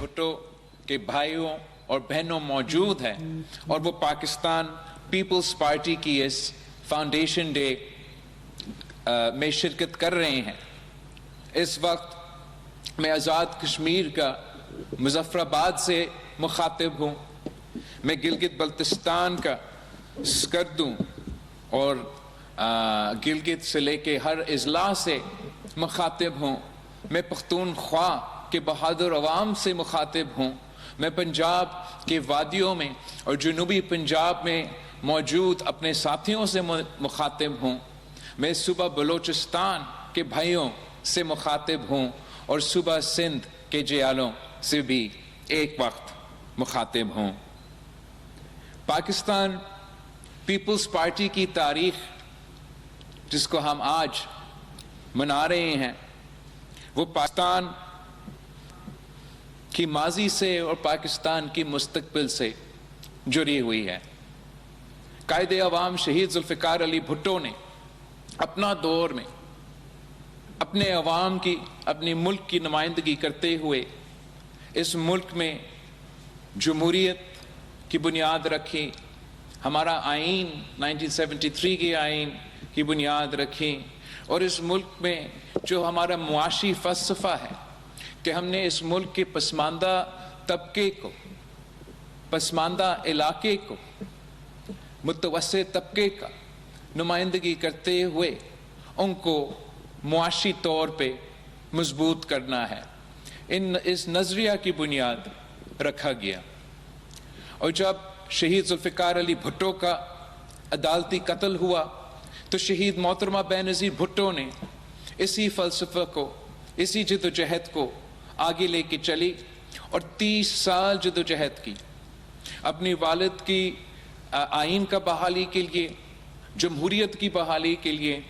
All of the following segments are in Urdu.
بھٹو کے بھائیوں اور بہنوں موجود ہیں اور وہ پاکستان پیپلز پارٹی کی اس فاؤنڈیشن ڈے میں شرکت کر رہے ہیں. اس وقت میں آزاد کشمیر کا مظفر آباد سے مخاطب ہوں. میں گلگت بلتستان کا سکردو اور گلگت سے لے کے ہر اضلاع سے مخاطب ہوں. میں پختونخوا کے بہادر عوام سے مخاطب ہوں. میں پنجاب کے وادیوں میں اور جنوبی پنجاب میں موجود اپنے ساتھیوں سے مخاطب ہوں. میں صوبہ بلوچستان کے بھائیوں سے مخاطب ہوں اور صوبہ سندھ کے جیالوں سے بھی ایک وقت مخاطب ہوں. پاکستان پیپلز پارٹی کی تاریخ جس کو ہم آج منا رہے ہیں وہ پاکستان کی ماضی سے اور پاکستان کی مستقبل سے جڑی ہوئی ہے. قائد عوام شہید ذوالفقار علی بھٹو نے اپنا دور میں اپنے عوام کی اپنے ملک کی نمائندگی کرتے ہوئے اس ملک میں جمہوریت کی بنیاد رکھی. ہمارا آئین 1973 کے آئین کی بنیاد رکھی اور اس ملک میں جو ہمارا معاشی فلسفہ ہے کہ ہم نے اس ملک کے پسماندہ طبقے کو، پسماندہ علاقے کو، متوسط طبقے کا نمائندگی کرتے ہوئے ان کو معاشی طور پہ مضبوط کرنا ہے، اس نظریہ کی بنیاد رکھا گیا. اور جب شہید ذوالفقار علی بھٹو کا عدالتی قتل ہوا تو شہید محترمہ بینظیر بھٹو نے اسی فلسفہ کو، اسی جدوجہد کو آگے لے کے چلی اور 30 سال جدوجہد کی. اپنی والد کی آئین کا بحالی کے لیے، جمہوریت کی بحالی کے لیے،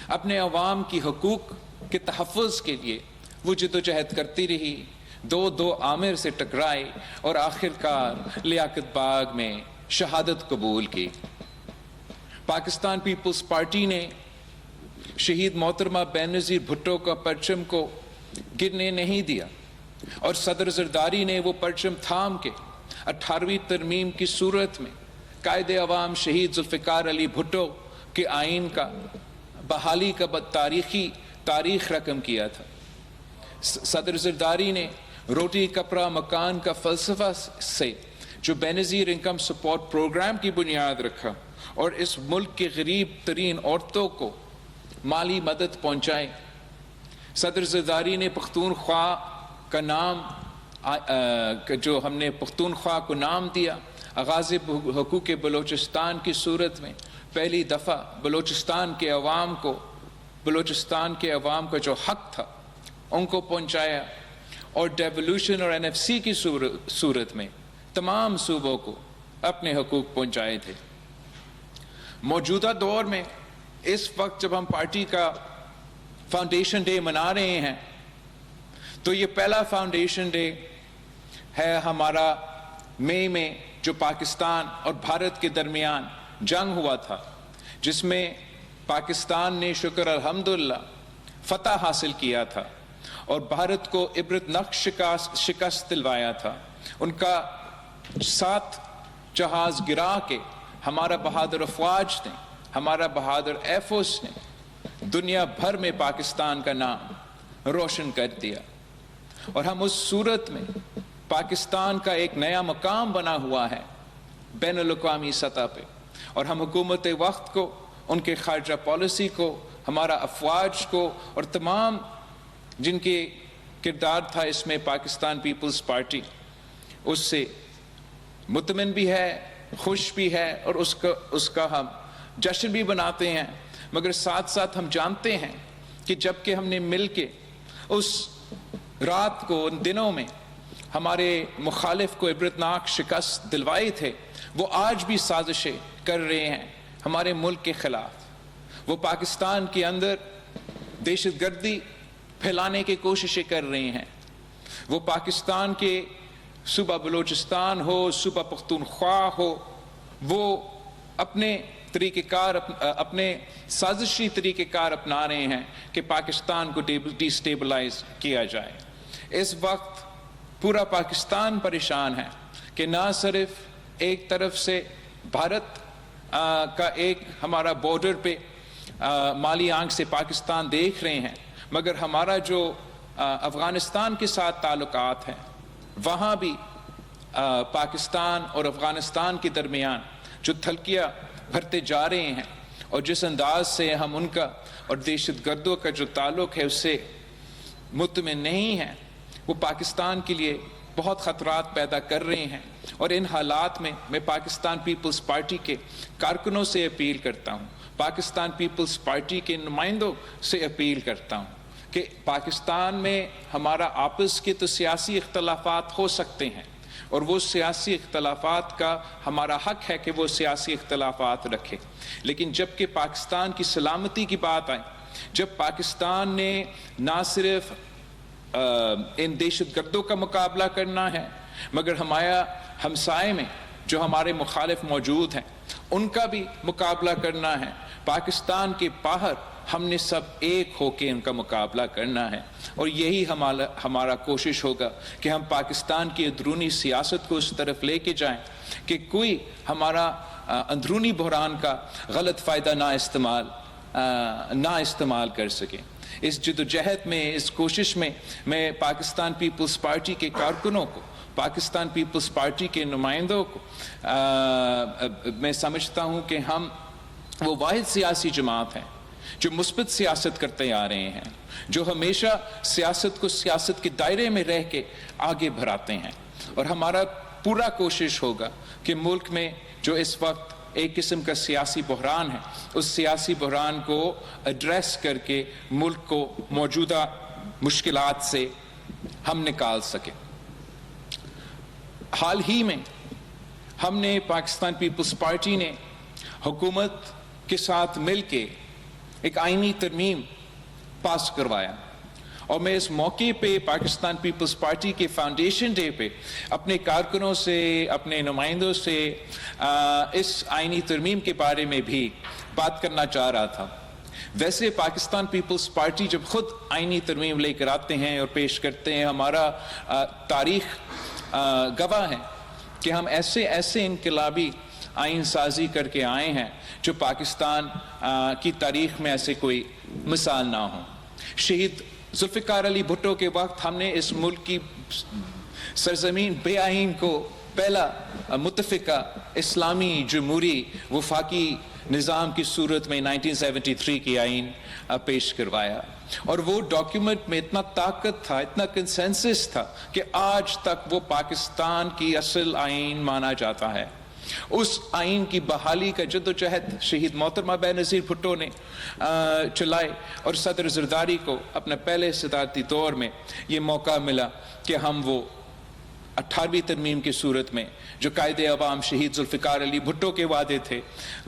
اپنے عوام کی حقوق کے تحفظ کے لیے وہ جدوجہد کرتی رہی. دو عامر سے ٹکرائی اور آخرکار لیاقت باغ میں شہادت قبول کی. پاکستان پیپلز پارٹی نے شہید محترمہ بینظیر بھٹو کا پرچم کو گرنے نہیں دیا اور صدر زرداری نے وہ پرچم تھام کے 18ویں ترمیم کی صورت میں قائد عوام شہید ذوالفقار علی بھٹو کے آئین کا بحالی کا تاریخ رقم کیا تھا. صدر زرداری نے روٹی کپڑا مکان کا فلسفہ سے جو بینظیر انکم سپورٹ پروگرام کی بنیاد رکھا اور اس ملک کے غریب ترین عورتوں کو مالی مدد پہنچائے. صدر زرداری نے پختونخوا کا نام جو ہم نے پختونخوا کو نام دیا آغاز حقوق بلوچستان کی صورت میں پہلی دفعہ بلوچستان کے عوام کا جو حق تھا ان کو پہنچایا اور ڈیولوشن اور NFC کی صورت میں تمام صوبوں کو اپنے حقوق پہنچائے تھے. موجودہ دور میں اس وقت جب ہم پارٹی کا فاؤنڈیشن ڈے منا رہے ہیں تو یہ پہلا فاؤنڈیشن ڈے ہے ہمارا مئی میں جو پاکستان اور بھارت کے درمیان جنگ ہوا تھا جس میں پاکستان نے شکر الحمدللہ فتح حاصل کیا تھا اور بھارت کو عبرتناک شکست دلوایا تھا. ان کا 7 جہاز گرا کے ہمارا بہادر افواج نے، ہمارا بہادر ایئر فورس نے دنیا بھر میں پاکستان کا نام روشن کر دیا اور ہم اس صورت میں پاکستان کا ایک نیا مقام بنا ہوا ہے بین الاقوامی سطح پہ اور ہم حکومت وقت کو، ان کے خارجہ پالیسی کو، ہمارا افواج کو اور تمام جن کے کردار تھا اس میں پاکستان پیپلز پارٹی اس سے مطمئن بھی ہے، خوش بھی ہے اور اس کا ہم جشن بھی مناتے ہیں. مگر ساتھ ساتھ ہم جانتے ہیں کہ جب کہ ہم نے مل کے اس رات کو، ان دنوں میں ہمارے مخالف کو عبرتناک شکست دلوائی تھے، وہ آج بھی سازشیں کر رہے ہیں ہمارے ملک کے خلاف. وہ پاکستان کے اندر دہشت گردی پھیلانے کی کوششیں کر رہے ہیں. وہ پاکستان کے صوبہ بلوچستان ہو، صوبہ پختونخوا ہو، وہ اپنے طریقہ کار، اپنے سازشی طریقہ کار اپنا رہے ہیں کہ پاکستان کو ڈی سٹیبلائز کیا جائے. اس وقت پورا پاکستان پریشان ہے کہ نہ صرف ایک طرف سے بھارت کا ایک ہمارا بارڈر پہ مالی آنکھ سے پاکستان دیکھ رہے ہیں، مگر ہمارا جو افغانستان کے ساتھ تعلقات ہیں وہاں بھی پاکستان اور افغانستان کے درمیان جو تھلکیاں بھرتے جا رہے ہیں، اور جس انداز سے ہم ان کا اور دہشت گردوں کا جو تعلق ہے اس سے مطمئن نہیں ہیں، وہ پاکستان کے لیے بہت خطرات پیدا کر رہے ہیں۔ اور ان حالات میں میں پاکستان پیپلز پارٹی کے کارکنوں سے اپیل کرتا ہوں، پاکستان پیپلز پارٹی کے نمائندوں سے اپیل کرتا ہوں کہ پاکستان میں ہمارا آپس کے تو سیاسی اختلافات ہو سکتے ہیں، اور وہ سیاسی اختلافات کا ہمارا حق ہے کہ وہ سیاسی اختلافات رکھے، لیکن جب کہ پاکستان کی سلامتی کی بات آئے، جب پاکستان نے نہ صرف ان دہشت گردوں کا مقابلہ کرنا ہے، مگر ہمارے ہمسائے میں جو ہمارے مخالف موجود ہیں ان کا بھی مقابلہ کرنا ہے، پاکستان کے باہر ہم نے سب ایک ہو کے ان کا مقابلہ کرنا ہے، اور یہی ہمارا کوشش ہوگا کہ ہم پاکستان کی اندرونی سیاست کو اس طرف لے کے جائیں کہ کوئی ہمارا اندرونی بحران کا غلط فائدہ نہ استعمال کر سکے۔ اس جدوجہد میں، اس کوشش میں میں پاکستان پیپلز پارٹی کے کارکنوں کو، پاکستان پیپلز پارٹی کے نمائندوں کو میں سمجھتا ہوں کہ ہم وہ واحد سیاسی جماعت ہیں جو مثبت سیاست کرتے آ رہے ہیں، جو ہمیشہ سیاست کو سیاست کے دائرے میں رہ کے آگے بڑھاتے ہیں، اور ہمارا پورا کوشش ہوگا کہ ملک میں جو اس وقت ایک قسم کا سیاسی بحران ہے، اس سیاسی بحران کو ایڈریس کر کے ملک کو موجودہ مشکلات سے ہم نکال سکیں۔ حال ہی میں ہم نے پاکستان پیپلز پارٹی نے حکومت کے ساتھ مل کے ایک آئینی ترمیم پاس کروایا، اور میں اس موقع پہ پاکستان پیپلز پارٹی کے فاؤنڈیشن ڈے پہ اپنے کارکنوں سے، اپنے نمائندوں سے اس آئینی ترمیم کے بارے میں بھی بات کرنا چاہ رہا تھا۔ ویسے پاکستان پیپلز پارٹی جب خود آئینی ترمیم لے کر آتے ہیں اور پیش کرتے ہیں، ہمارا تاریخ گواہ ہے کہ ہم ایسے انقلابی آئین سازی کر کے آئے ہیں جو پاکستان کی تاریخ میں ایسے کوئی مثال نہ ہو۔ شہید ذوالفقار علی بھٹو کے وقت ہم نے اس ملک کی سرزمین بے آئین کو پہلا متفقہ اسلامی جمہوری وفاقی نظام کی صورت میں 1973 کی آئین پیش کروایا، اور وہ ڈاکیومنٹ میں اتنا طاقت تھا، اتنا کنسنسس تھا کہ آج تک وہ پاکستان کی اصل آئین مانا جاتا ہے۔ اس آئین کی بحالی کا جدوجہد شہید محترمہ بے نظیر بھٹو نے چلائے، اور صدر زرداری کو اپنے پہلے صدارتی دور میں یہ موقع ملا کہ ہم وہ 18ویں ترمیم کی صورت میں جو قائد عوام شہید ذوالفقار علی بھٹو کے وعدے تھے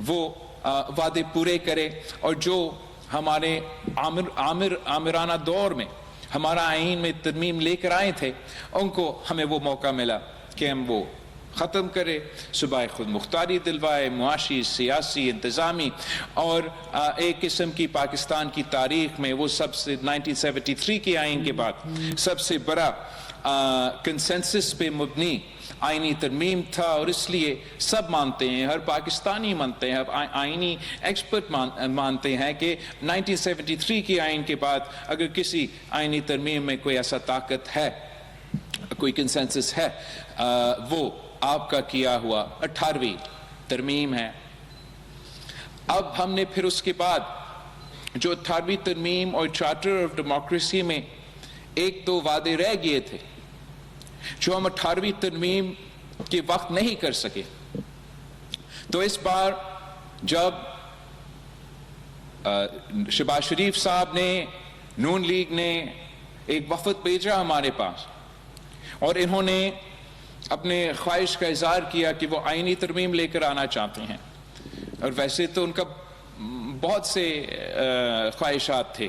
وہ وعدے پورے کرے، اور جو ہمارے آمرانہ دور میں ہمارا آئین میں ترمیم لے کر آئے تھے ان کو ہمیں وہ موقع ملا کہ ہم وہ ختم کرے، صوبہ خود مختاری دلوائے، معاشی، سیاسی، انتظامی، اور ایک قسم کی پاکستان کی تاریخ میں وہ سب سے 1973 کے آئین کے بعد سب سے بڑا کنسنسس پہ مبنی آئینی ترمیم تھا، اور اس لیے سب مانتے ہیں، ہر پاکستانی مانتے ہیں، آئینی ایکسپرٹ مانتے ہیں کہ 1973 کے آئین کے بعد اگر کسی آئینی ترمیم میں کوئی ایسا طاقت ہے، کوئی کنسنسس ہے، وہ آپ کا کیا ہوا 18ویں ترمیم ہے۔ اب ہم نے پھر اس کے بعد جو 18ویں ترمیم اور چارٹر آف ڈیموکریسی میں ایک دو وعدے رہ گئے تھے جو ہم 18ویں ترمیم کے وقت نہیں کر سکے، تو اس بار جب شہباز شریف صاحب نے، نون لیگ نے ایک وفد بھیجا ہمارے پاس، اور انہوں نے اپنے خواہش کا اظہار کیا کہ وہ آئینی ترمیم لے کر آنا چاہتے ہیں، اور ویسے تو ان کا بہت سے خواہشات تھے۔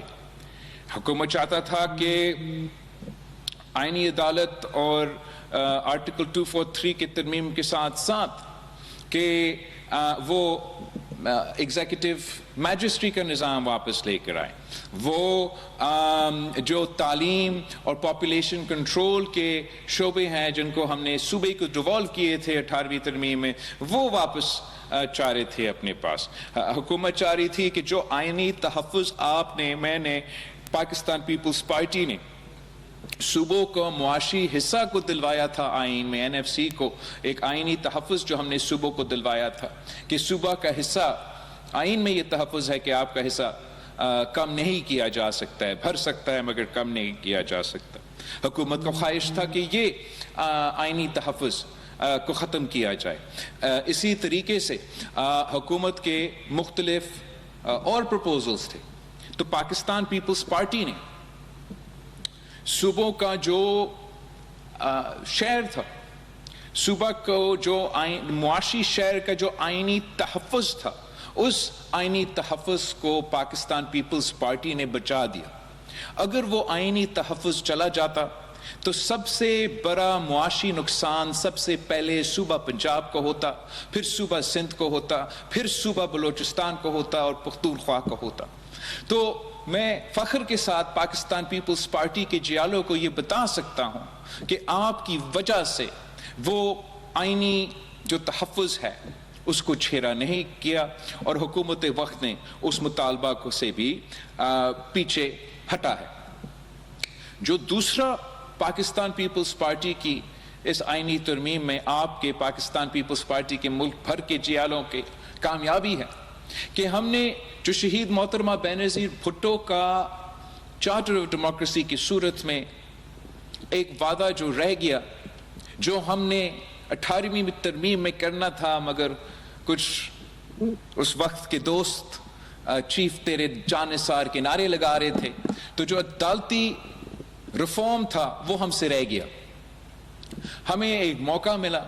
حکومت چاہتا تھا کہ آئینی عدالت اور آرٹیکل 243 کے ترمیم کے ساتھ ساتھ کہ وہ ایگزیکٹو میجسٹری کا نظام واپس لے کر آئے، وہ جو تعلیم اور پاپولیشن کنٹرول کے شعبے ہیں جن کو ہم نے صوبے کو ڈیوالو کیے تھے 18ویں ترمیم میں، وہ واپس چاہ رہے تھے اپنے پاس۔ حکومت چاہ رہی تھی کہ جو آئینی تحفظ میں نے پاکستان پیپلز پارٹی نے صوبوں کو معاشی حصہ کو دلوایا تھا آئین میں، این ایف سی کو ایک آئینی تحفظ جو ہم نے صوبوں کو دلوایا تھا کہ صوبہ کا حصہ، آئین میں یہ تحفظ ہے کہ آپ کا حصہ کم نہیں کیا جا سکتا ہے، بھر سکتا ہے مگر کم نہیں کیا جا سکتا۔ حکومت کو خواہش تھا کہ یہ آئینی تحفظ کو ختم کیا جائے۔ اسی طریقے سے حکومت کے مختلف اور پروپوزلز تھے، تو پاکستان پیپلز پارٹی نے صوبوں کا جو شہر تھا، صوبہ کو جو معاشی شہر کا جو آئینی تحفظ تھا، اس آئینی تحفظ کو پاکستان پیپلز پارٹی نے بچا دیا۔ اگر وہ آئینی تحفظ چلا جاتا تو سب سے بڑا معاشی نقصان سب سے پہلے صوبہ پنجاب کو ہوتا، پھر صوبہ سندھ کو ہوتا، پھر صوبہ بلوچستان کو ہوتا اور پختونخوا کو ہوتا۔ تو میں فخر کے ساتھ پاکستان پیپلز پارٹی کے جیالوں کو یہ بتا سکتا ہوں کہ آپ کی وجہ سے وہ آئینی جو تحفظ ہے اس کو چھیڑا نہیں کیا، اور حکومت وقت نے اس مطالبہ کو سے بھی پیچھے ہٹا ہے۔ جو دوسرا پاکستان پیپلز پارٹی کی اس آئینی ترمیم میں آپ کے پاکستان پیپلز پارٹی کے ملک بھر کے جیالوں کے کامیابی ہے کہ ہم نے جو شہید محترمہ بینظیر بھٹو کا چارٹر آف ڈیموکریسی کی صورت میں ایک وعدہ جو رہ گیا، جو ہم نے 18ویں ترمیم میں کرنا تھا مگر کچھ اس وقت کے دوست چیف تیرے جان نثار کے نعرے لگا رہے تھے، تو جو عدالتی ریفارم تھا وہ ہم سے رہ گیا۔ ہمیں ایک موقع ملا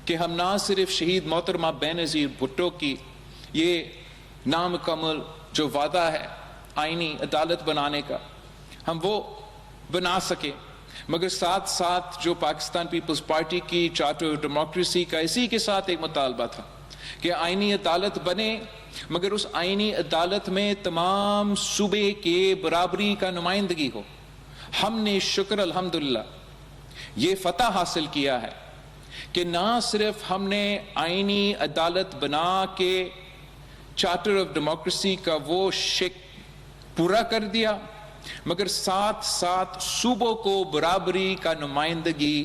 کہ ہم نہ صرف شہید محترمہ بینظیر بھٹو کی یہ نامکمل جو وعدہ ہے آئینی عدالت بنانے کا ہم وہ بنا سکے، مگر ساتھ ساتھ جو پاکستان پیپلز پارٹی کی چارٹر آف ڈیموکریسی کا اسی کے ساتھ ایک مطالبہ تھا کہ آئینی عدالت بنے، مگر اس آئینی عدالت میں تمام صوبے کے برابری کا نمائندگی ہو۔ ہم نے شکر الحمدللہ یہ فتح حاصل کیا ہے کہ نہ صرف ہم نے آئینی عدالت بنا کے چارٹر آف ڈیموکریسی کا وہ شک پورا کر دیا، مگر ساتھ ساتھ صوبوں کو برابری کا نمائندگی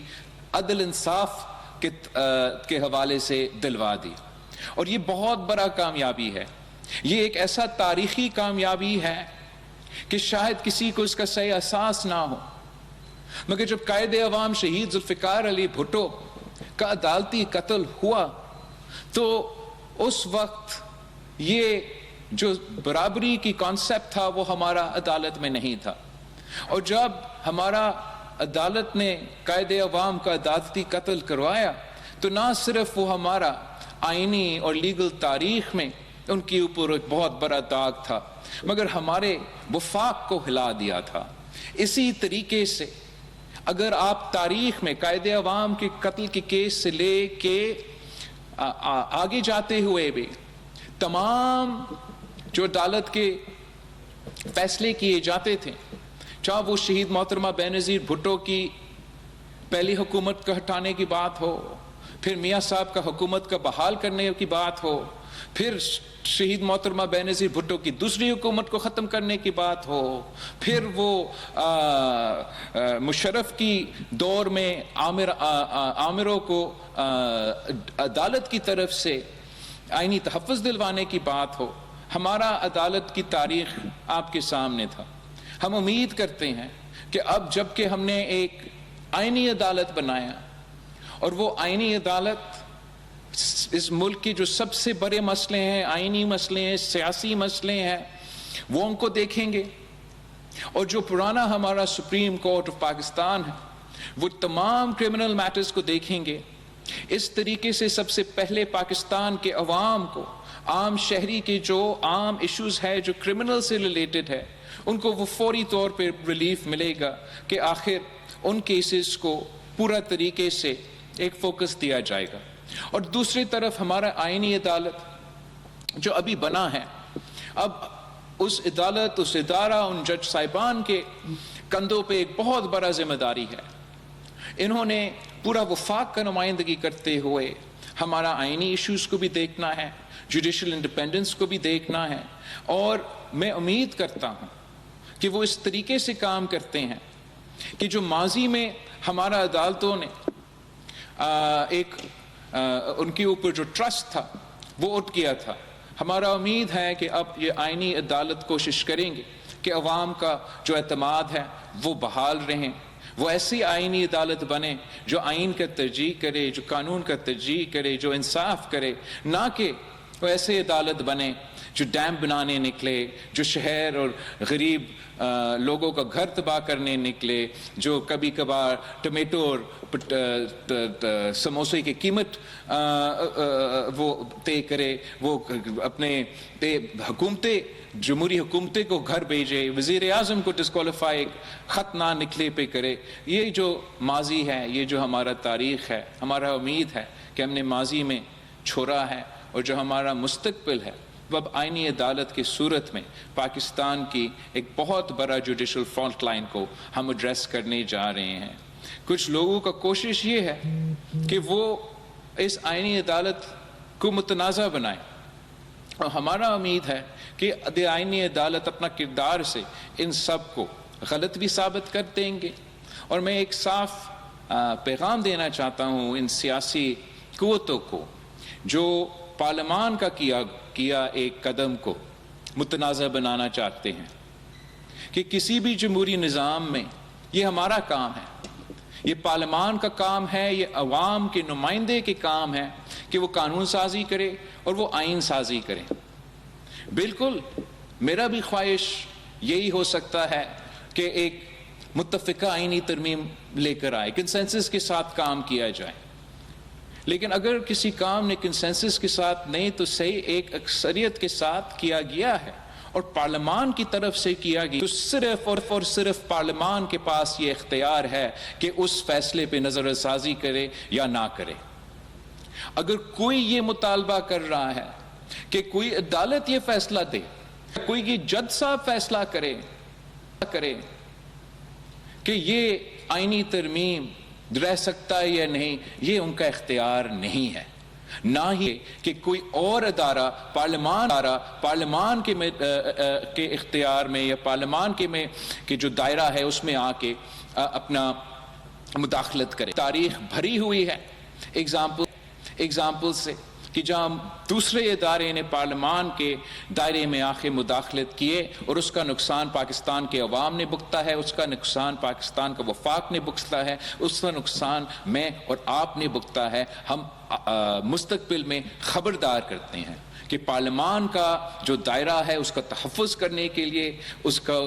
عدل انصاف کے حوالے سے دلوا دی، اور یہ بہت بڑا کامیابی ہے۔ یہ ایک ایسا تاریخی کامیابی ہے کہ شاید کسی کو اس کا صحیح احساس نہ ہو، مگر جب قائد عوام شہید ذوالفقار علی بھٹو کا عدالتی قتل ہوا تو اس وقت یہ جو برابری کی کانسیپٹ تھا وہ ہمارا عدالت میں نہیں تھا، اور جب ہمارا عدالت نے قائد عوام کا عدالتی قتل کروایا تو نہ صرف وہ ہمارا آئینی اور لیگل تاریخ میں ان کے اوپر ایک بہت بڑا داغ تھا، مگر ہمارے وفاق کو ہلا دیا تھا۔ اسی طریقے سے اگر آپ تاریخ میں قائد عوام کے قتل کے کیس سے لے کے آگے جاتے ہوئے بھی تمام جو عدالت کے فیصلے کیے جاتے تھے، چاہے وہ شہید محترمہ بینظیر بھٹو کی پہلی حکومت کو ہٹانے کی بات ہو، پھر میاں صاحب کا حکومت کا بحال کرنے کی بات ہو، پھر شہید محترمہ بینظیر بھٹو کی دوسری حکومت کو ختم کرنے کی بات ہو، پھر وہ مشرف کی دور میں عامروں کو عدالت کی طرف سے آئینی تحفظ دلوانے کی بات ہو، ہمارا عدالت کی تاریخ آپ کے سامنے تھا۔ ہم امید کرتے ہیں کہ اب جب کہ ہم نے ایک آئینی عدالت بنایا اور وہ آئینی عدالت اس ملک کے جو سب سے بڑے مسئلے ہیں، آئینی مسئلے ہیں، سیاسی مسئلے ہیں، وہ ان کو دیکھیں گے، اور جو پرانا ہمارا سپریم کورٹ آف پاکستان ہے وہ تمام کرمنل میٹرز کو دیکھیں گے۔ اس طریقے سے سب سے پہلے پاکستان کے عوام کو، عام شہری کے جو عام ایشوز ہے جو کرمنل سے ریلیٹڈ ہے، ان کو وہ فوری طور پہ ریلیف ملے گا کہ آخر ان کیسز کو پورا طریقے سے ایک فوکس دیا جائے گا۔ اور دوسری طرف ہمارا آئینی عدالت جو ابھی بنا ہے، اب اس عدالت، اس ادارہ، ان جج صاحبان کے کندھوں پہ ایک بہت بڑا ذمہ داری ہے۔ انہوں نے پورا وفاق کا نمائندگی کرتے ہوئے ہمارا آئینی ایشوز کو بھی دیکھنا ہے، جوڈیشل انڈیپینڈنس کو بھی دیکھنا ہے، اور میں امید کرتا ہوں کہ وہ اس طریقے سے کام کرتے ہیں کہ جو ماضی میں ہمارا عدالتوں نے ان کے اوپر جو ٹرسٹ تھا وہ اٹھ گیا تھا، ہمارا امید ہے کہ اب یہ آئینی عدالت کوشش کریں گے کہ عوام کا جو اعتماد ہے وہ بحال رہیں، وہ ایسی آئینی عدالت بنے جو آئین کا ترجیح کرے، جو قانون کا ترجیح کرے، جو انصاف کرے، نہ کہ وہ ایسے عدالت بنے جو ڈیم بنانے نکلے، جو شہر اور غریب لوگوں کا گھر تباہ کرنے نکلے، جو کبھی کبھار ٹمیٹو اور سموسے کی قیمت وہ طے کرے، وہ اپنے حکومتیں، جمہوری حکومتیں کو گھر بھیجے، وزیر اعظم کو ڈسکوالیفائی خط نہ نکلے پہ کرے۔ یہ جو ماضی ہے، یہ جو ہمارا تاریخ ہے، ہمارا امید ہے کہ ہم نے ماضی میں چھوڑا ہے، اور جو ہمارا مستقبل ہے وہ اب آئینی عدالت کی صورت میں پاکستان کی ایک بہت بڑا جوڈیشل فرنٹ لائن کو ہم ایڈریس کرنے جا رہے ہیں۔ کچھ لوگوں کا کوشش یہ ہے کہ وہ اس آئینی عدالت کو متنازع بنائیں، اور ہمارا امید ہے کہ آئینی عدالت اپنا کردار سے ان سب کو غلط بھی ثابت کر دیں گے۔ اور میں ایک صاف پیغام دینا چاہتا ہوں ان سیاسی قوتوں کو جو پارلیمان کا کیا ایک قدم کو متنازع بنانا چاہتے ہیں، کہ کسی بھی جمہوری نظام میں یہ ہمارا کام ہے، یہ پارلیمان کا کام ہے، یہ عوام کے نمائندے کے کام ہے کہ وہ قانون سازی کرے اور وہ آئین سازی کرے۔ بالکل میرا بھی خواہش یہی ہو سکتا ہے کہ ایک متفقہ آئینی ترمیم لے کر آئے، کنسنسس کے ساتھ کام کیا جائے، لیکن اگر کسی کام نے کنسنسس کے ساتھ نہیں تو صحیح ایک اکثریت کے ساتھ کیا گیا ہے اور پارلیمان کی طرف سے کیا گیا، تو صرف اور صرف پارلیمان کے پاس یہ اختیار ہے کہ اس فیصلے پہ نظر ثانی کرے یا نہ کرے۔ اگر کوئی یہ مطالبہ کر رہا ہے کہ کوئی عدالت یہ فیصلہ دے، کوئی یہ جج صاحب فیصلہ کرے کہ یہ آئینی ترمیم رہ سکتا ہے یا نہیں، یہ ان کا اختیار نہیں ہے، نہ ہی کہ کوئی اور ادارہ پارلیمان کے اختیار میں یا پارلیمان کے جو دائرہ ہے اس میں آ کے اپنا مداخلت کرے۔ تاریخ بھری ہوئی ہے ایگزامپل سے کہ جہاں دوسرے ادارے نے پارلیمان کے دائرے میں آخر مداخلت کیے اور اس کا نقصان پاکستان کے عوام نے بھگتا ہے، اس کا نقصان پاکستان کا وفاق نے بھگتا ہے، اس کا نقصان میں اور آپ نے بھگتا ہے۔ ہم مستقبل میں خبردار کرتے ہیں کہ پارلیمان کا جو دائرہ ہے اس کا تحفظ کرنے کے لیے، اس کا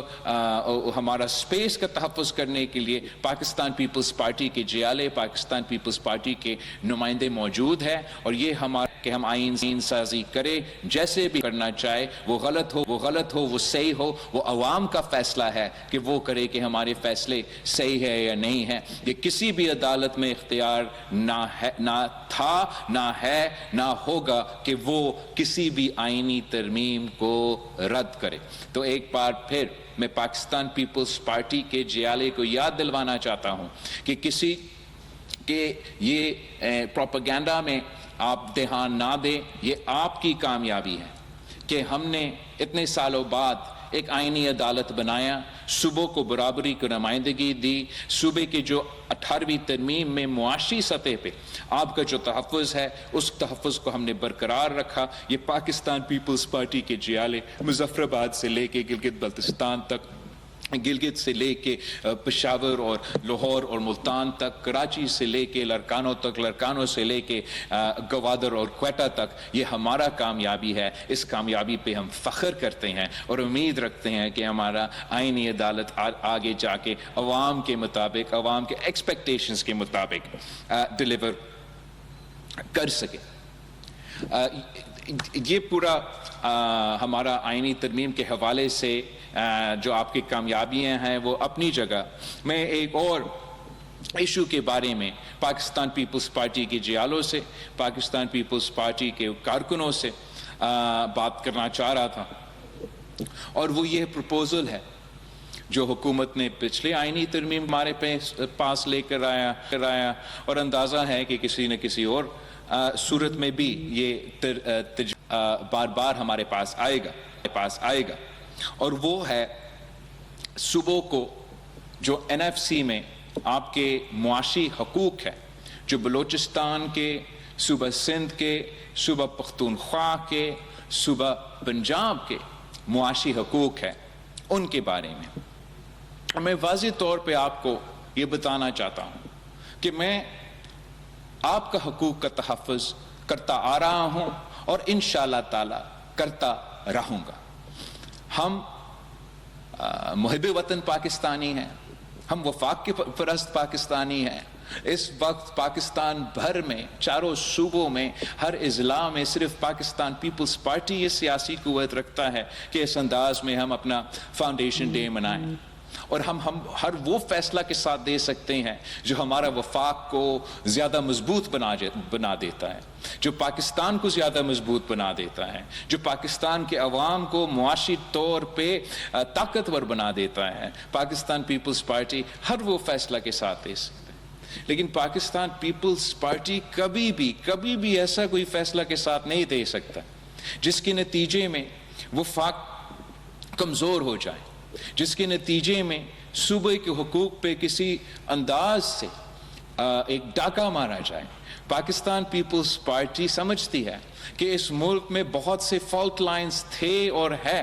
ہمارا سپیس کا تحفظ کرنے کے لیے پاکستان پیپلز پارٹی کے جیالے، پاکستان پیپلز پارٹی کے نمائندے موجود ہیں، اور یہ ہمارا کہ ہم آئین سازی کرے، جیسے بھی کرنا چاہے، وہ غلط ہو وہ صحیح ہو، وہ عوام کا فیصلہ ہے کہ وہ کرے کہ ہمارے فیصلے صحیح ہے یا نہیں ہے۔ یہ کسی بھی عدالت میں اختیار نہ تھا، نہ ہے، نہ ہوگا کہ وہ کسی بھی آئینی ترمیم کو رد کرے۔ تو ایک بار پھر میں پاکستان پیپلز پارٹی کے جیالے کو یاد دلوانا چاہتا ہوں کہ یہ پروپیگنڈا میں آپ دھیان نہ دیں، یہ آپ کی کامیابی ہے کہ ہم نے اتنے سالوں بعد ایک آئینی عدالت بنایا، صوبوں کو برابری کو نمائندگی دی، صوبے کے جو 18ویں ترمیم میں معاشی سطح پہ آپ کا جو تحفظ ہے اس تحفظ کو ہم نے برقرار رکھا۔ یہ پاکستان پیپلز پارٹی کے جیالے مظفر آباد سے لے کے گلگت بلتستان تک، گلگت سے لے کے پشاور اور لاہور اور ملتان تک، کراچی سے لے کے لڑکانوں تک، لڑکانوں سے لے کے گوادر اور کوئٹہ تک، یہ ہمارا کامیابی ہے۔ اس کامیابی پہ ہم فخر کرتے ہیں اور امید رکھتے ہیں کہ ہمارا آئینی عدالت آگے جا کے عوام کے مطابق، عوام کے ایکسپیکٹیشنز کے مطابق ڈیلیور کر سکے۔ یہ پورا ہمارا آئینی ترمیم کے حوالے سے جو آپ کی کامیابیاں ہیں وہ اپنی جگہ۔ میں ایک اور ایشو کے بارے میں پاکستان پیپلز پارٹی کے جیالوں سے، پاکستان پیپلز پارٹی کے کارکنوں سے بات کرنا چاہ رہا تھا، اور وہ یہ پروپوزل ہے جو حکومت نے پچھلے آئینی ترمیم ہمارے پاس لے کر آیا، اور اندازہ ہے کہ کسی نہ کسی اور صورت میں بھی یہ بار بار ہمارے پاس آئے گا، اور وہ ہے صوبوں کو جو این ایف سی میں آپ کے معاشی حقوق ہے، جو بلوچستان کے، صوبہ سندھ کے، صوبہ پختونخوا کے، صوبہ پنجاب کے معاشی حقوق ہے، ان کے بارے میں میں واضح طور پہ آپ کو یہ بتانا چاہتا ہوں کہ میں آپ کا حقوق کا تحفظ کرتا آ رہا ہوں اور انشاءاللہ تعالی کرتا رہوں گا۔ ہم محب وطن پاکستانی ہیں، ہم وفاق کے پرست پاکستانی ہیں۔ اس وقت پاکستان بھر میں چاروں صوبوں میں ہر اضلاع میں صرف پاکستان پیپلز پارٹی یہ سیاسی قوت رکھتا ہے کہ اس انداز میں ہم اپنا فاؤنڈیشن ڈے منائیں، اور ہم ہر وہ فیصلہ کے ساتھ دے سکتے ہیں جو ہمارا وفاق کو زیادہ مضبوط بنا دیتا ہے، جو پاکستان کو زیادہ مضبوط بنا دیتا ہے، جو پاکستان کے عوام کو معاشی طور پہ طاقتور بنا دیتا ہے۔ پاکستان پیپلز پارٹی ہر وہ فیصلہ کے ساتھ دے سکتے ہیں، لیکن پاکستان پیپلز پارٹی کبھی بھی ایسا کوئی فیصلہ کے ساتھ نہیں دے سکتا جس کے نتیجے میں وفاق کمزور ہو جائے، جس کے نتیجے میں صوبے کے حقوق پہ کسی انداز سے ایک ڈاکہ مارا جائے۔ پاکستان پیپلز پارٹی سمجھتی ہے کہ اس ملک میں بہت سے فالٹ لائنز تھے اور ہے،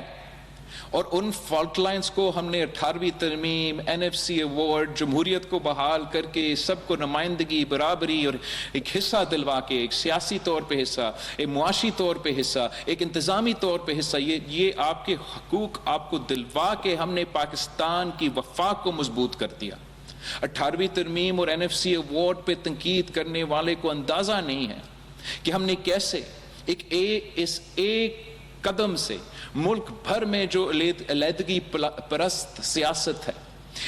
اور ان فالٹ لائنز کو ہم نے 18ویں ترمیم، این ایف سی ایوارڈ، جمہوریت کو بحال کر کے سب کو نمائندگی، برابری اور ایک حصہ دلوا کے، ایک سیاسی طور پہ حصہ، ایک معاشی طور پہ حصہ، ایک انتظامی طور پہ حصہ، یہ آپ کے حقوق آپ کو دلوا کے ہم نے پاکستان کی وفاق کو مضبوط کر دیا۔ 18ویں ترمیم اور این ایف سی ایوارڈ پہ تنقید کرنے والے کو اندازہ نہیں ہے کہ ہم نے کیسے اس ایک قدم سے ملک بھر میں جو علیحدگی پرست سیاست ہے،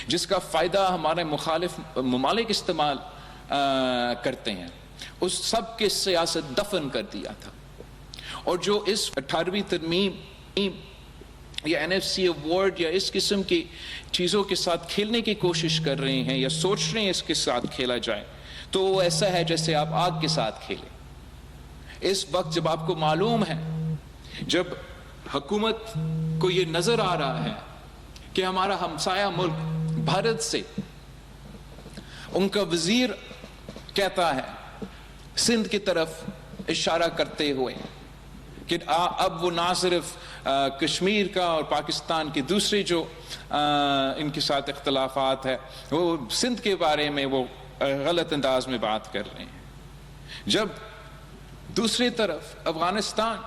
جس کا فائدہ ہمارے مخالف ممالک استعمال کرتے ہیں، اس سب کے سیاست دفن کر دیا تھا۔ اور جو اس 18ویں ترمیم یا این ایف سی ایوارڈ یا اس قسم کی چیزوں کے ساتھ کھیلنے کی کوشش کر رہے ہیں یا سوچ رہے ہیں اس کے ساتھ کھیلا جائے، تو وہ ایسا ہے جیسے آپ آگ کے ساتھ کھیلیں۔ اس وقت جب آپ کو معلوم ہے، جب حکومت کو یہ نظر آ رہا ہے کہ ہمارا ہمسایہ ملک بھارت سے، ان کا وزیر کہتا ہے سندھ کی طرف اشارہ کرتے ہوئے کہ اب وہ نہ صرف کشمیر کا اور پاکستان کے دوسرے جو ان کے ساتھ اختلافات ہے، وہ سندھ کے بارے میں وہ غلط انداز میں بات کر رہے ہیں، جب دوسری طرف افغانستان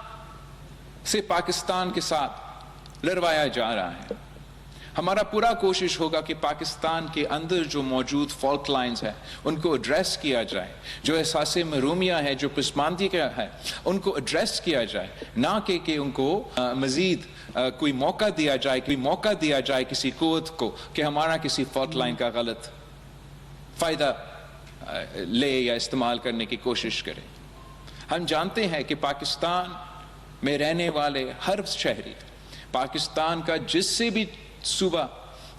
سے پاکستان کے ساتھ لڑوایا جا رہا ہے۔ ہمارا پورا کوشش ہوگا کہ پاکستان کے اندر جو موجود فالٹ لائنز ہیں ان کو ایڈریس کیا جائے، جو احساس محرومیہ ہے، جو پسماندگی کا ہے، ان کو ایڈریس کیا جائے، نہ کہ ان کو مزید کوئی موقع دیا جائے کسی قوت کو کہ ہمارا کسی فالٹ لائن کا غلط فائدہ لے یا استعمال کرنے کی کوشش کرے۔ ہم جانتے ہیں کہ پاکستان میں رہنے والے ہر شہری، پاکستان کا جس سے بھی صوبہ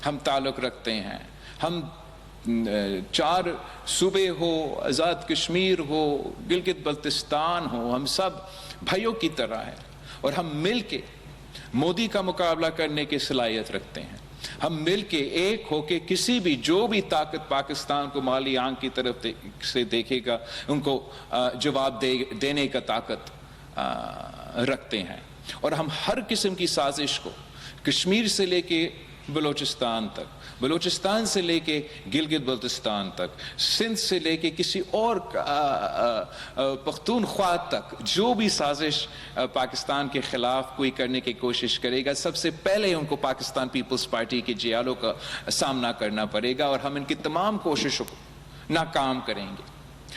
ہم تعلق رکھتے ہیں، ہم 4 صوبے ہو، آزاد کشمیر ہو، گلگت بلتستان ہو، ہم سب بھائیوں کی طرح ہیں، اور ہم مل کے مودی کا مقابلہ کرنے کی صلاحیت رکھتے ہیں۔ ہم مل کے ایک ہو کے کسی بھی جو بھی طاقت پاکستان کو مالی آنکھ کی طرف سے دیکھے گا، ان کو جواب دینے کا طاقت رکھتے ہیں، اور ہم ہر قسم کی سازش کو کشمیر سے لے کے بلوچستان تک، بلوچستان سے لے کے گلگت بلتستان تک، سندھ سے لے کے کسی اور پختونخوا تک، جو بھی سازش پاکستان کے خلاف کوئی کرنے کی کوشش کرے گا، سب سے پہلے ان کو پاکستان پیپلز پارٹی کے جیالوں کا سامنا کرنا پڑے گا، اور ہم ان کی تمام کوششوں کو ناکام کریں گے،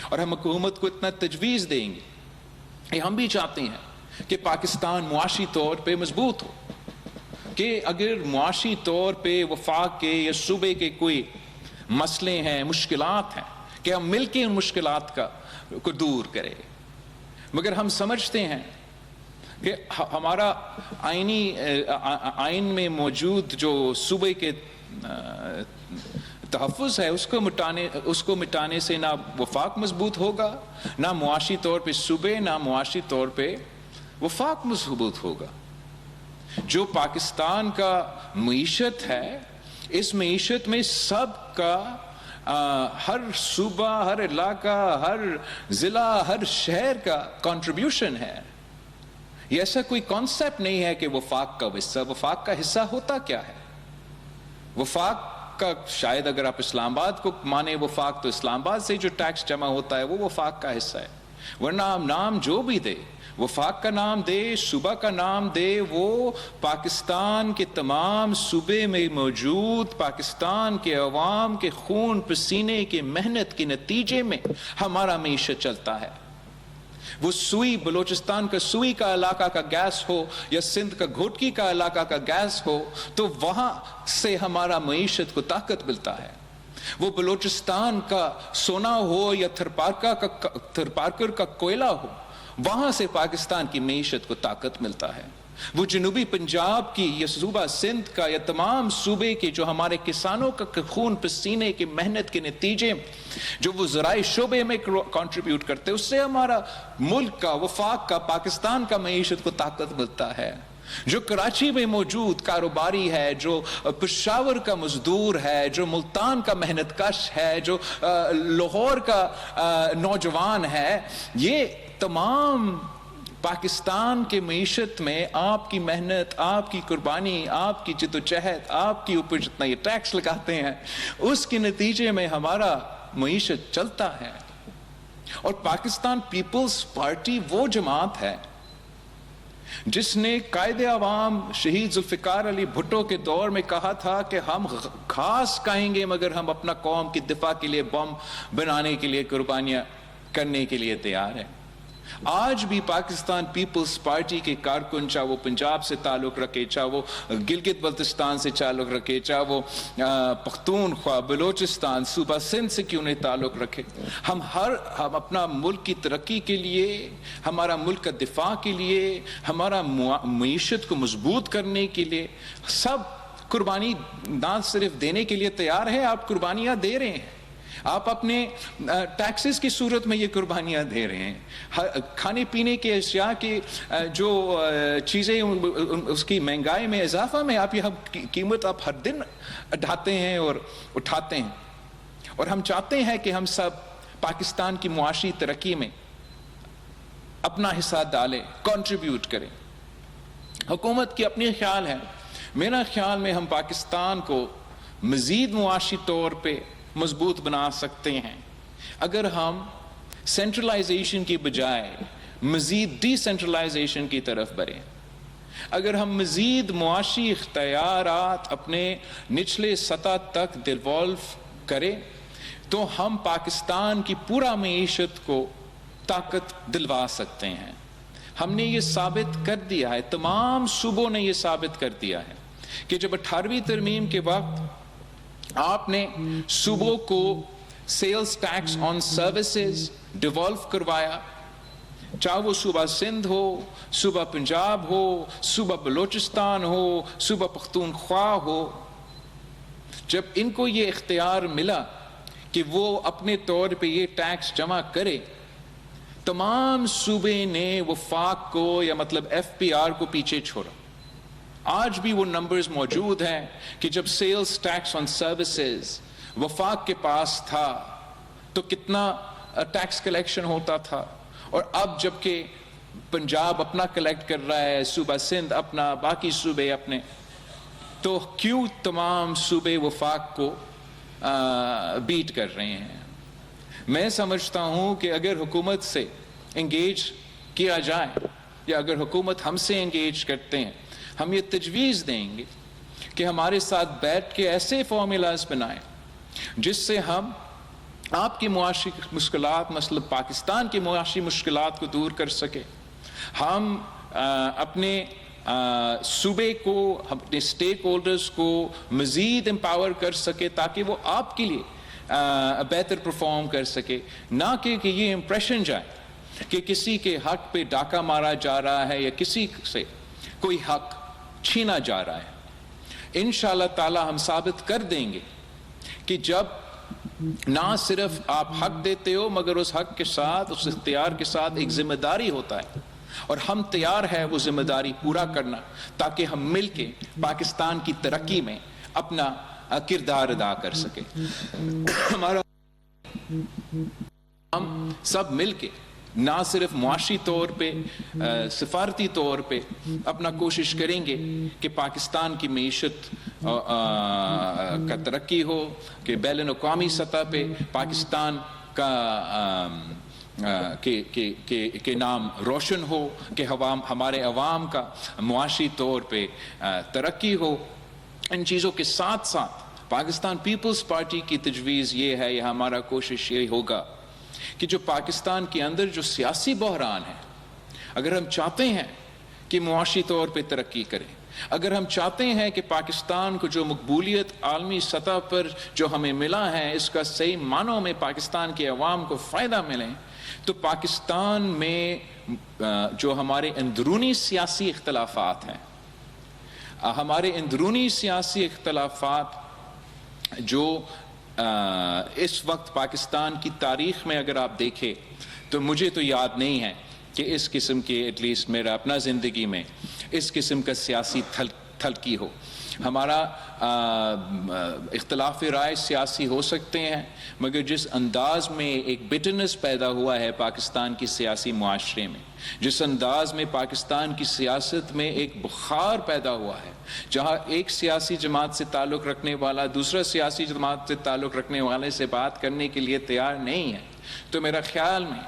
اور ہم حکومت کو اتنا تجویز دیں گے۔ ہم بھی چاہتے ہیں کہ پاکستان معاشی طور پہ مضبوط ہو، کہ اگر معاشی طور پہ وفاق کے یا صوبے کے کوئی مسئلے ہیں، مشکلات ہیں، کہ ہم مل کے ان مشکلات کو دور کریں۔ مگر ہم سمجھتے ہیں کہ ہمارا آئین میں موجود جو صوبے کے تحفظ ہے اس کو مٹانے سے نہ وفاق مضبوط ہوگا، نہ معاشی طور پہ صوبے، نہ معاشی طور پہ وفاق مضبوط ہوگا۔ جو پاکستان کا معیشت ہے، اس معیشت میں سب کا ہر صوبہ، ہر علاقہ، ہر ضلع، ہر شہر کا کنٹریبیوشن ہے۔ یہ ایسا کوئی کانسیپٹ نہیں ہے کہ وفاق کا حصہ، وفاق کا حصہ ہوتا کیا ہے؟ وفاق کا شاید اگر آپ اسلام آباد کو مانے وفاق، تو اسلام آباد سے جو ٹیکس جمع ہوتا ہے وہ وفاق کا حصہ ہے، ورنہ آپ نام جو بھی دے، وفاق کا نام دے، صوبہ کا نام دے، وہ پاکستان کے تمام صوبے میں موجود پاکستان کے عوام کے خون پسینے کے محنت کے نتیجے میں ہمارا معیشت چلتا ہے۔ وہ سوئی، بلوچستان کا سوئی کا علاقہ کا گیس ہو یا سندھ کا گھوٹکی کا علاقہ کا گیس ہو، تو وہاں سے ہمارا معیشت کو طاقت ملتا ہے۔ وہ بلوچستان کا سونا ہو یا تھرپارکر کا کوئلہ ہو، وہاں سے پاکستان کی معیشت کو طاقت ملتا ہے۔ وہ جنوبی پنجاب کی یا صوبہ سندھ کا یا تمام صوبے کے جو ہمارے کسانوں کا خون پسینے کی محنت کے نتیجے جو وہ زرعی شعبے میں کنٹریبیوٹ کرتے، اس سے ہمارا ملک کا، وفاق کا، پاکستان کا معیشت کو طاقت ملتا ہے۔ جو کراچی میں موجود کاروباری ہے، جو پشاور کا مزدور ہے، جو ملتان کا محنت کش ہے، جو لاہور کا نوجوان ہے، یہ تمام پاکستان کے معیشت میں آپ کی محنت، آپ کی قربانی، آپ کی جدوجہد، آپ کی اوپر جتنا یہ ٹیکس لگاتے ہیں، اس کے نتیجے میں ہمارا معیشت چلتا ہے۔ اور پاکستان پیپلز پارٹی وہ جماعت ہے جس نے قائد عوام شہید ذوالفقار علی بھٹو کے دور میں کہا تھا کہ ہم گھاس کھائیں گے مگر ہم اپنا قوم کی دفاع کے لیے بم بنانے کے لیے قربانیاں کرنے کے لیے تیار ہیں۔ آج بھی پاکستان پیپلز پارٹی کے کارکن، چاہے وہ پنجاب سے تعلق رکھے، چاہے وہ گلگت بلتستان سے تعلق رکھے، چاہے وہ پختونخوا، بلوچستان، صوبہ سندھ سے کیوں نہیں تعلق رکھے، ہم اپنا ملک کی ترقی کے لیے، ہمارا ملک کا دفاع کے لیے، ہمارا معیشت کو مضبوط کرنے کے لیے سب قربانی نہ صرف دینے کے لیے تیار ہیں، آپ قربانیاں دے رہے ہیں۔ آپ اپنے ٹیکسز کی صورت میں یہ قربانیاں دے رہے ہیں۔ کھانے پینے کے اشیاء کی جو چیزیں اس کی مہنگائی میں اضافہ میں آپ یہ قیمت آپ ہر دن ڈھاتے ہیں اور اٹھاتے ہیں، اور ہم چاہتے ہیں کہ ہم سب پاکستان کی معاشی ترقی میں اپنا حصہ ڈالیں، کنٹریبیوٹ کریں۔ حکومت کی اپنی خیال ہے، میرا خیال میں ہم پاکستان کو مزید معاشی طور پہ مضبوط بنا سکتے ہیں اگر ہم سینٹرلائزیشن کی بجائے مزید ڈی سینٹرلائزیشن کی طرف بڑھیں، اگر ہم مزید معاشی اختیارات اپنے نچلے سطح تک ڈیولو کریں تو ہم پاکستان کی پورا معیشت کو طاقت دلوا سکتے ہیں۔ ہم نے یہ ثابت کر دیا ہے، تمام صوبوں نے یہ ثابت کر دیا ہے کہ جب 18ویں ترمیم کے وقت آپ نے صوبوں کو سیلز ٹیکس آن سروسز ڈیولو کروایا، چاہے وہ صوبہ سندھ ہو، صوبہ پنجاب ہو، صوبہ بلوچستان ہو، صوبہ پختونخوا ہو، جب ان کو یہ اختیار ملا کہ وہ اپنے طور پہ یہ ٹیکس جمع کرے، تمام صوبے نے وفاق کو یا مطلب ایف پی آر کو پیچھے چھوڑا۔ آج بھی وہ نمبرز موجود ہیں کہ جب سیلز ٹیکس آن سروسز وفاق کے پاس تھا تو کتنا ٹیکس کلیکشن ہوتا تھا، اور اب جب کہ پنجاب اپنا کلیکٹ کر رہا ہے، صوبہ سندھ اپنا، باقی صوبے اپنے، تو کیوں تمام صوبے وفاق کو بیٹ کر رہے ہیں؟ میں سمجھتا ہوں کہ اگر حکومت سے انگیج کیا جائے یا اگر حکومت ہم سے انگیج کرتے ہیں، ہم یہ تجویز دیں گے کہ ہمارے ساتھ بیٹھ کے ایسے فارمولاز بنائیں جس سے ہم آپ کی معاشی مشکلات، مثلا پاکستان کی معاشی مشکلات کو دور کر سکیں، ہم اپنے صوبے کو، اپنے سٹیک ہولڈرز کو مزید امپاور کر سکے تاکہ وہ آپ کے لیے بہتر پرفارم کر سکے، نہ کہ یہ امپریشن جائے کہ کسی کے حق پہ ڈاکہ مارا جا رہا ہے یا کسی سے کوئی حق چھینا جا رہا ہے، انشاءاللہ تعالی ہم ثابت کر دیں گے کہ جب نہ صرف آپ حق دیتے ہو مگر اس حق کے ساتھ، اس اختیار کے ساتھ ایک ذمہ داری ہوتا ہے، اور ہم تیار ہیں وہ ذمہ داری پورا کرنا تاکہ ہم مل کے پاکستان کی ترقی میں اپنا کردار ادا کر سکیں۔ ہم سب مل کے نہ صرف معاشی طور پہ، سفارتی طور پہ اپنا کوشش کریں گے کہ پاکستان کی معیشت کا ترقی ہو، کہ بین الاقوامی سطح پہ پاکستان کا کہ نام روشن ہو، کہ ہمارے عوام کا معاشی طور پہ ترقی ہو۔ ان چیزوں کے ساتھ ساتھ پاکستان پیپلز پارٹی کی تجویز یہ ہے، یہ ہمارا کوشش یہ ہوگا کہ جو پاکستان کے اندر جو سیاسی بحران ہے، اگر ہم چاہتے ہیں کہ معاشی طور پہ ترقی کریں، اگر ہم چاہتے ہیں کہ پاکستان کو جو مقبولیت عالمی سطح پر جو ہمیں ملا ہے اس کا صحیح معنوں میں پاکستان کے عوام کو فائدہ ملے، تو پاکستان میں جو ہمارے اندرونی سیاسی اختلافات ہیں، ہمارے اندرونی سیاسی اختلافات جو اس وقت پاکستان کی تاریخ میں اگر آپ دیکھیں تو مجھے تو یاد نہیں ہے کہ اس قسم کے، ایٹ لیسٹ میرا اپنا زندگی میں اس قسم کا سیاسی تھلکی ہو۔ ہمارا اختلاف رائے سیاسی ہو سکتے ہیں، مگر جس انداز میں ایک بٹرنس پیدا ہوا ہے پاکستان کی سیاسی معاشرے میں، جس انداز میں پاکستان کی سیاست میں ایک بخار پیدا ہوا ہے، جہاں ایک سیاسی جماعت سے تعلق رکھنے والا دوسرا سیاسی جماعت سے تعلق رکھنے والے سے بات کرنے کے لیے تیار نہیں ہے، تو میرا خیال میں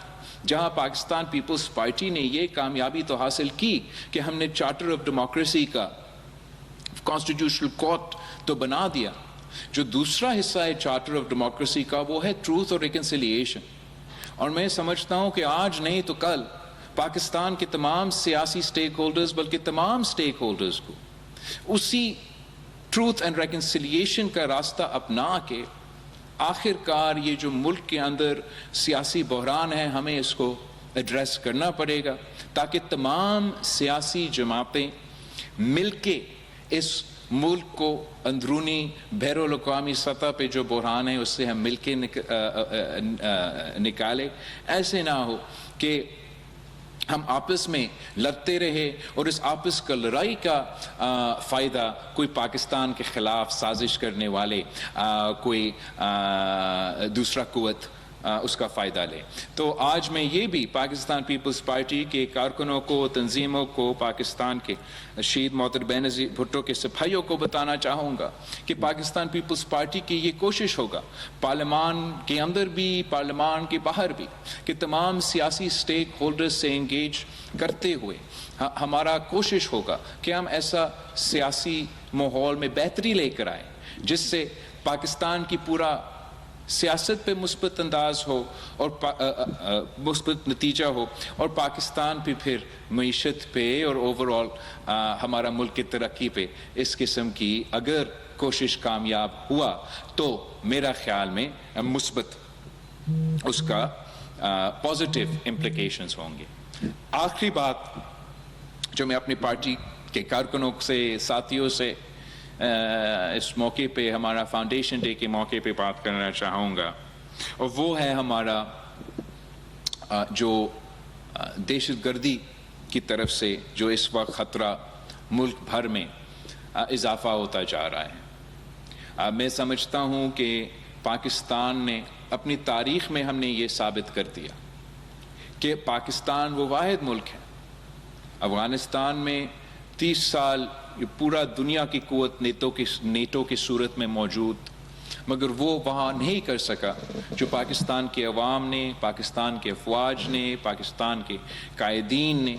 جہاں پاکستان پیپلز پارٹی نے یہ کامیابی تو حاصل کی کہ ہم نے چارٹر آف ڈیموکریسی کا کانسٹیٹیوشنل کورٹ تو بنا دیا، جو دوسرا حصہ ہے چارٹر آف ڈیموکریسی کا وہ ہے ٹروتھ اور ریکنسیلیشن۔ اور میں سمجھتا ہوں کہ آج نہیں تو کل پاکستان کے تمام سیاسی سٹیک ہولڈرز، بلکہ تمام سٹیک ہولڈرز کو اسی ٹروتھ اینڈ ریکنسیلیشن کا راستہ اپنا کے آخر کار یہ جو ملک کے اندر سیاسی بحران ہے ہمیں اس کو ایڈریس کرنا پڑے گا، تاکہ تمام سیاسی جماعتیں مل کے اس ملک کو اندرونی بین الاقوامی سطح پہ جو بحران ہے اس سے ہم مل کے نکالے۔ ایسے نہ ہو کہ ہم آپس میں لڑتے رہے اور اس آپس کا لڑائی کا فائدہ کوئی پاکستان کے خلاف سازش کرنے والے کوئی دوسرا قوت اس کا فائدہ لے۔ تو آج میں یہ بھی پاکستان پیپلز پارٹی کے کارکنوں کو، تنظیموں کو، پاکستان کے شہید محترم بینظیر بھٹو کے سپاہیوں کو بتانا چاہوں گا کہ پاکستان پیپلز پارٹی کی یہ کوشش ہوگا، پارلیمان کے اندر بھی، پارلیمان کے باہر بھی، کہ تمام سیاسی سٹیک ہولڈرز سے انگیج کرتے ہوئے ہمارا کوشش ہوگا کہ ہم ایسا سیاسی ماحول میں بہتری لے کر آئیں جس سے پاکستان کی پورا سیاست پہ مثبت انداز ہو اور مثبت نتیجہ ہو، اور پاکستان پہ پھر معیشت پہ اور اوور آل ہمارا ملک کی ترقی پہ اس قسم کی اگر کوشش کامیاب ہوا تو میرا خیال میں مثبت اس کا پازیٹیو امپلیکیشنز ہوں گے۔ آخری بات جو میں اپنی پارٹی کے کارکنوں سے، ساتھیوں سے اس موقع پہ، ہمارا فاؤنڈیشن ڈے کے موقع پہ بات کرنا چاہوں گا، اور وہ ہے ہمارا جو دہشت گردی کی طرف سے جو اس وقت خطرہ ملک بھر میں اضافہ ہوتا جا رہا ہے۔ میں سمجھتا ہوں کہ پاکستان نے اپنی تاریخ میں ہم نے یہ ثابت کر دیا کہ پاکستان وہ واحد ملک ہے۔ افغانستان میں 30 سال پورا دنیا کی قوت نیٹو کی صورت میں موجود، مگر وہ وہاں نہیں کر سکا جو پاکستان کے عوام نے، پاکستان کے افواج نے، پاکستان کے قائدین نے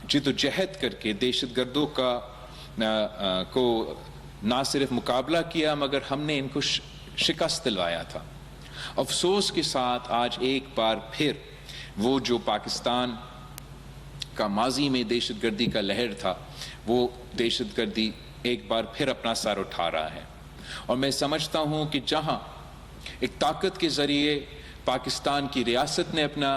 جد و جہد کر کے دہشت گردوں کو نہ صرف مقابلہ کیا مگر ہم نے ان کو شکست دلوایا تھا۔ افسوس کے ساتھ آج ایک بار پھر وہ جو پاکستان کا ماضی میں دہشت گردی کا لہر تھا، وہ دہشت گردی ایک بار پھر اپنا سر اٹھا رہا ہے، اور میں سمجھتا ہوں کہ جہاں ایک طاقت کے ذریعے پاکستان کی ریاست نے اپنا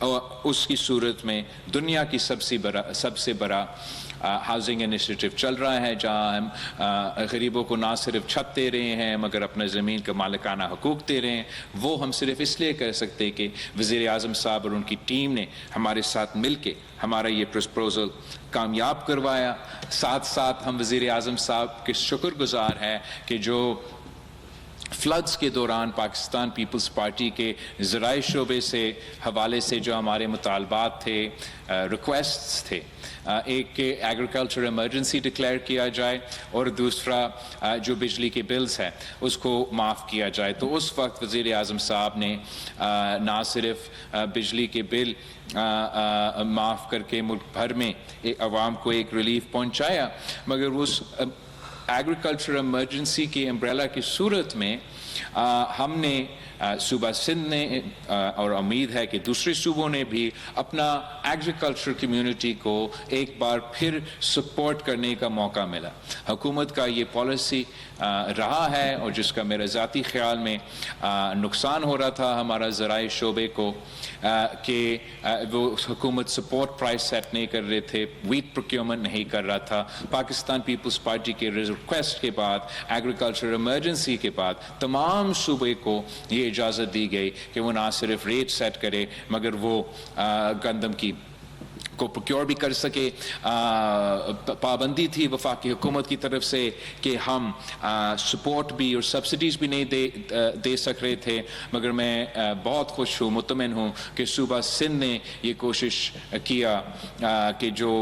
اور اس کی صورت میں دنیا کی سب سے بڑا ہاؤسنگ انیشیٹو چل رہا ہے، جہاں ہم غریبوں کو نہ صرف چھت دے رہے ہیں مگر اپنا زمین کا مالکانہ حقوق دے رہے ہیں. وہ ہم صرف اس لیے کر سکتے کہ وزیر اعظم صاحب اور ان کی ٹیم نے ہمارے ساتھ مل کے ہمارا یہ پروپوزل کامیاب کروایا. ساتھ ساتھ ہم وزیر اعظم صاحب کے شکر گزار ہیں کہ جو فلڈز کے دوران پاکستان پیپلز پارٹی کے زرعی شعبے سے حوالے سے جو ہمارے مطالبات تھے، ریکویسٹس تھے، ایک کہ ایگریکلچر ایمرجنسی ڈکلیئر کیا جائے اور دوسرا جو بجلی کے بلز ہیں اس کو معاف کیا جائے. تو اس وقت وزیر اعظم صاحب نے نہ صرف بجلی کے بل معاف کر کے ملک بھر میں عوام کو ایک ریلیف پہنچایا، مگر اس ایگریکلچر ایمرجنسی کی امبریلا کی صورت میں ہم نے صوبہ سندھ نے اور امید ہے کہ دوسرے صوبوں نے بھی اپنا ایگریکلچر کمیونٹی کو ایک بار پھر سپورٹ کرنے کا موقع ملا. حکومت کا یہ پالیسی رہا ہے اور جس کا میرے ذاتی خیال میں نقصان ہو رہا تھا ہمارا زرعی شعبے کو، کہ وہ حکومت سپورٹ پرائس سیٹ نہیں کر رہے تھے، ویٹ پروکیورمنٹ نہیں کر رہا تھا. پاکستان پیپلز پارٹی کے ریکویسٹ کے بعد، ایگریکلچر ایمرجنسی کے بعد، تمام صوبے کو یہ اجازت دی گئی کہ وہ نہ صرف ریٹ سیٹ کرے مگر وہ گندم کی کو پروکیور بھی کر سکے. پابندی تھی وفاقی حکومت کی طرف سے کہ ہم سپورٹ بھی اور سبسڈیز بھی نہیں دے سک رہے تھے، مگر میں بہت خوش ہوں، مطمئن ہوں کہ صوبہ سندھ نے یہ کوشش کیا کہ جو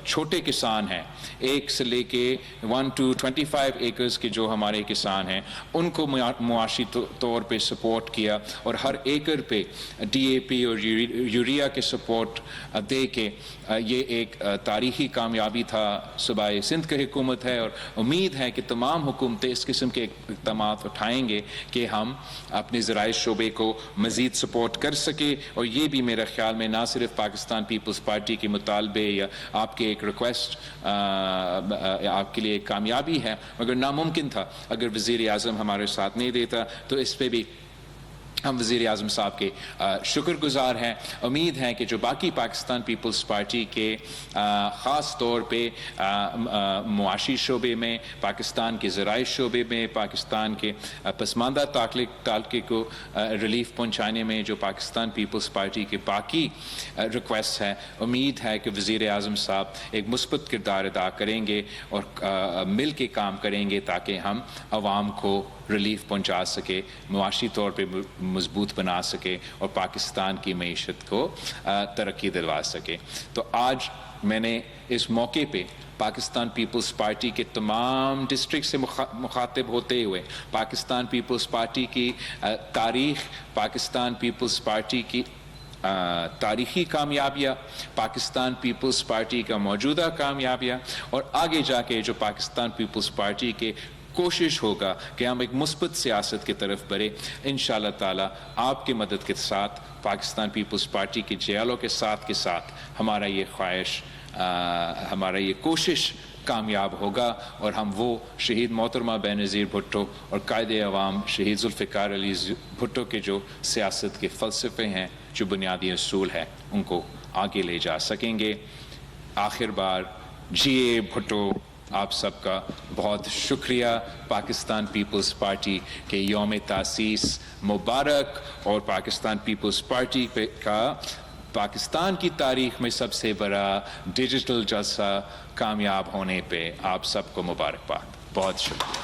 چھوٹے کسان ہیں، 1 سے لے کے 1 to 25 ایکرز کے جو ہمارے کسان ہیں، ان کو معاشی طور پہ سپورٹ کیا اور ہر ایکر پہ ڈی اے پی اور یوریا کے سپورٹ دے کہ یہ ایک تاریخی کامیابی تھا. صوبہ سندھ کی حکومت ہے اور امید ہے کہ تمام حکومتیں اس قسم کے اقدامات اٹھائیں گے کہ ہم اپنے زرعی شعبے کو مزید سپورٹ کر سکے. اور یہ بھی میرے خیال میں نہ صرف پاکستان پیپلز پارٹی کے مطالبے یا آپ کے ایک ریکویسٹ آپ کے لیے ایک کامیابی ہے، مگر ناممکن تھا اگر وزیر اعظم ہمارے ساتھ نہیں دیتا. تو اس پہ بھی ہم وزیر اعظم صاحب کے شکر گزار ہیں. امید ہے کہ جو باقی پاکستان پیپلز پارٹی کے خاص طور پہ معاشی شعبے میں، پاکستان کے زرعی شعبے میں، پاکستان کے پسماندہ طبقے کو ریلیف پہنچانے میں جو پاکستان پیپلز پارٹی کے باقی ریکویسٹ ہیں، امید ہے کہ وزیر اعظم صاحب ایک مثبت کردار ادا کریں گے اور مل کے کام کریں گے تاکہ ہم عوام کو ریلیف پہنچا سکے، معاشی طور پہ مضبوط بنا سکے اور پاکستان کی معیشت کو ترقی دلوا سکے. تو آج میں نے اس موقع پہ پاکستان پیپلز پارٹی کے تمام ڈسٹرکٹ سے مخاطب ہوتے ہوئے پاکستان پیپلز پارٹی کی تاریخ، پاکستان پیپلز پارٹی کی تاریخی کامیابیاں، پاکستان پیپلز پارٹی کا موجودہ کامیابیاں اور آگے جا کے جو پاکستان پیپلز پارٹی کے کوشش ہوگا کہ ہم ایک مثبت سیاست کی طرف بڑھیں. انشاءاللہ تعالی آپ کی مدد کے ساتھ پاکستان پیپلز پارٹی کے جیالوں کے ساتھ ہمارا یہ خواہش، ہمارا یہ کوشش کامیاب ہوگا اور ہم وہ شہید محترمہ بے نظیر بھٹو اور قائد عوام شہید ذوالفقار علی بھٹو کے جو سیاست کے فلسفے ہیں، جو بنیادی اصول ہیں، ان کو آگے لے جا سکیں گے. آخر بار جی اے بھٹو، آپ سب کا بہت شکریہ. پاکستان پیپلز پارٹی کے یوم تاسیس مبارک، اور پاکستان پیپلز پارٹی کا پاکستان کی تاریخ میں سب سے بڑا ڈیجیٹل جلسہ کامیاب ہونے پہ آپ سب کو مبارکباد. بہت شکریہ.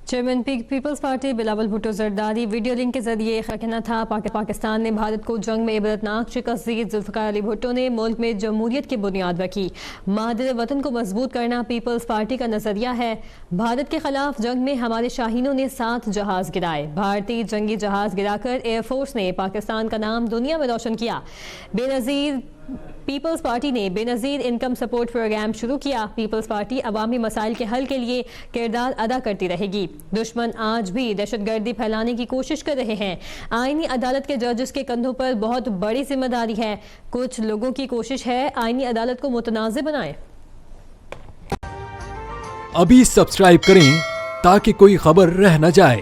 Chairman Peoples Party Bilawal Bhutto Zardari video link کے ذریعے کہنا تھا پاکستان نے بھارت کو جنگ میں عبرتناک شکست دی. ذوالفقار علی بھٹو نے ملک میں جمہوریت کی بنیاد رکھی. مادر وطن کو مضبوط کرنا پیپلز پارٹی کا نظریہ ہے. بھارت کے خلاف جنگ میں ہمارے شاہینوں نے 7 جہاز گرائے. بھارتی جنگی جہاز گرا کر ایئر فورس نے پاکستان کا نام دنیا میں روشن کیا. پیپلز پارٹی نے بے نظیر انکم سپورٹ پروگرام شروع کیا. پیپلز پارٹی عوامی مسائل کے حل کے لیے کردار ادا کرتی رہے گی. دشمن آج بھی دہشت گردی پھیلانے کی کوشش کر رہے ہیں. آئینی عدالت کے ججز کے کندھوں پر بہت بڑی ذمہ داری ہے. کچھ لوگوں کی کوشش ہے آئینی عدالت کو متنازع بنائیں. ابھی سبسکرائب کریں تاکہ کوئی خبر رہ نہ جائے۔